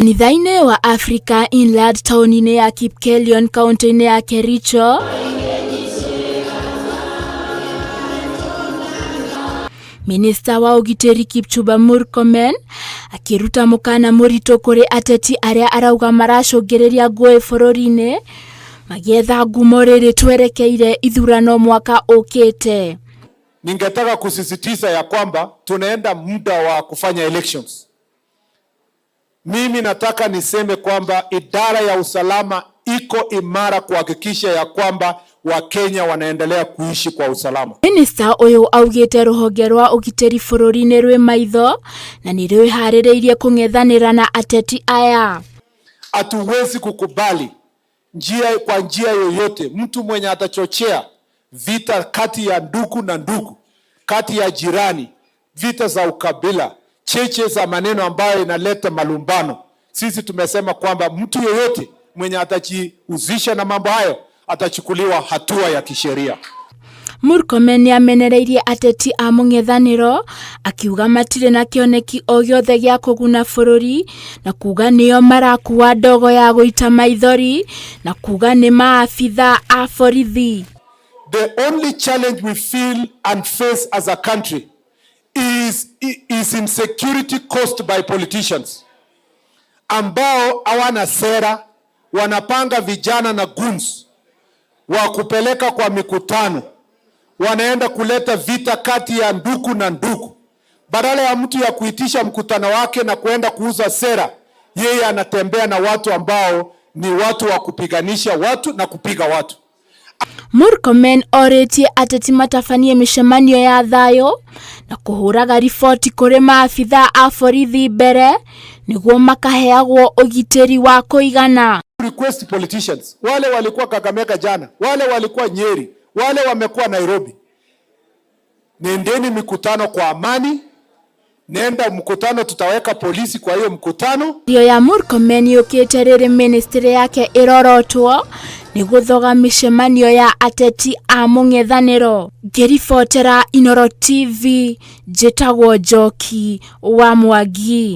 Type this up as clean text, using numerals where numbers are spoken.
Kanitha-inĩ wa Africa Inland taũni-inĩ ya Kipkelion kaunti-inĩ ya Kericho, Minista wa ũgitĩri Kipchumba Murkomen akiruta mũkana mũritũ kũrĩ ateti arĩa arauga maracũngĩrĩria ngũĩ bũrũri-inĩ magietha ngumo rĩrĩ twerekeire ithurano mwaka ũkĩte. Ningetaka kusisitiza ya kwamba tunaenda muda wa kufanya elections. Mimi nataka niseme kwamba idara ya usalama iko imara kuhakikisha ya kwamba Wakenya wanaendelea kuishi kwa usalama. Minista uyu augite ruhonge rwa ugitĩri bũrũri-inĩ rwĩ maitho na nĩ rwĩharĩrĩirie kũng'ethanĩra na ateti aya. Hatuwezi kukubali kwa njia yoyote mtu mwenye atachochea vita kati ya ndugu na ndugu, kati ya jirani, vita za ukabila, cheche za maneno ambayo inaleta malumbano. Sisi tumesema kwamba mtu yoyote mwenye atajihusisha na mambo hayo atachukuliwa hatua ya kisheria. Murkomen nĩamenereirie ateti a mũng'ethanĩro akiuga matirĩ na kĩoneki o gĩothe gĩa kũguna bũrũri na kuga nĩo marakuwa ndogo ya gũita maithori na kuga nĩ maabitha a borithi. The only challenge we feel and face as a country is insecurity caused by politicians ambao hawana sera, wanapanga vijana na goons wa kupeleka kwa mikutano, wanaenda kuleta vita kati ya ndugu na ndugu. Badala ya mtu ya kuitisha mkutano wake na kuenda kuuza sera, yeye anatembea na watu ambao ni watu wa kupiganisha watu na kupiga watu. Murkomen orĩtie ateti matabanie mĩcemanio ya thayũ na kũhũraga riboti kũrĩ maabitha a borithi mbere nĩguo makaheagwo ũgitĩri wa kũigana. Request politicians, wale walikuwa Kakamega jana, wale walikuwa Nyeri, wale wamekuwa Nairobi, nendeni mikutano kwa amani. Nenda mkutano, tutaweka polisi kwa hiyo mkutano. Ndio ya Murkomen yũkĩte rĩrĩ ministry yake ĩrorotwo nĩ gũthoga mĩcemanio ya ateti a mũng'ethanĩro. Ngĩribotera Inooro TV, njĩtagwo Njoki wa Mwangi.